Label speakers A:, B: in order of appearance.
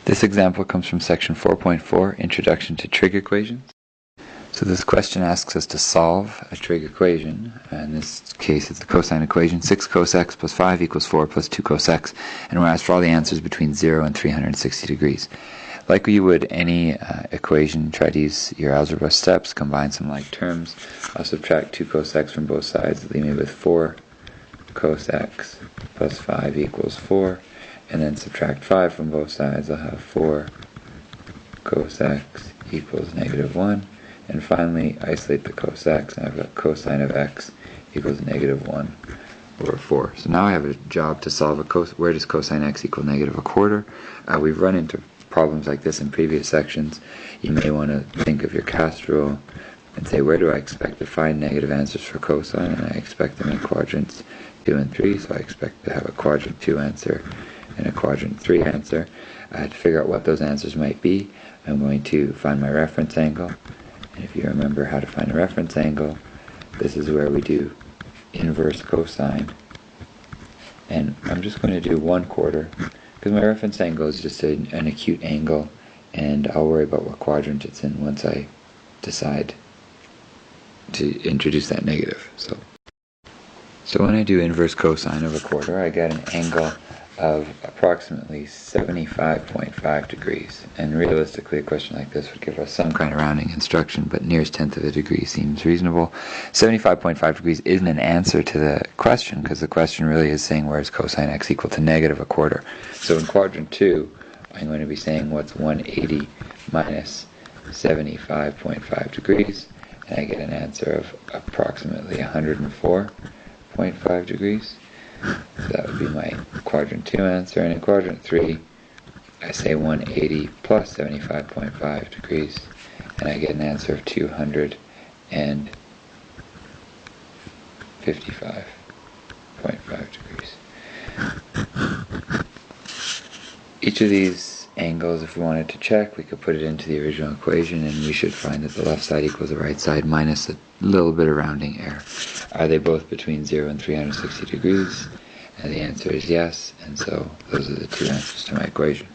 A: This example comes from section 4.4, Introduction to Trig Equations. So this question asks us to solve a trig equation. In this case, it's the cosine equation. 6 cos x plus 5 equals 4 plus 2 cos x. And we're asked for all the answers between 0 and 360 degrees. Like you would any equation, try to use your algebra steps, combine some like terms. I'll subtract 2 cos x from both sides, leave me with 4 cos x plus 5 equals 4. And then subtract 5 from both sides, I'll have 4 cos x equals negative 1. And finally, isolate the cos x, and I've got cosine of x equals negative 1 over 4. So now I have a job to solve where does cosine x equal negative a quarter? We've run into problems like this in previous sections. You may want to think of your CAST rule and say, where do I expect to find negative answers for cosine? And I expect them in quadrants 2 and 3, so I expect to have a quadrant 2 answer and a quadrant 3 answer. To figure out what those answers might be, I'm going to find my reference angle. And if you remember how to find a reference angle, this is where we do inverse cosine. And I'm just going to do 1/4, because my reference angle is just an acute angle, and I'll worry about what quadrant it's in once I decide to introduce that negative. So when I do inverse cosine of 1/4, I get an angle of approximately 75.5 degrees. And realistically, a question like this would give us some kind of rounding instruction, but nearest tenth of a degree seems reasonable. 75.5 degrees isn't an answer to the question, because the question really is saying where is cosine x equal to negative 1/4. So in quadrant 2, I'm going to be saying what's 180 minus 75.5 degrees, and I get an answer of approximately 104.5 degrees. So that would be my quadrant 2 answer. And in quadrant 3, I say 180 plus 75.5 degrees, and I get an answer of 255.5 degrees. Each of these angles, if we wanted to check, we could put it into the original equation, and we should find that the left side equals the right side minus a little bit of rounding error. Are they both between 0 and 360 degrees? And the answer is yes, and so those are the two answers to my equation.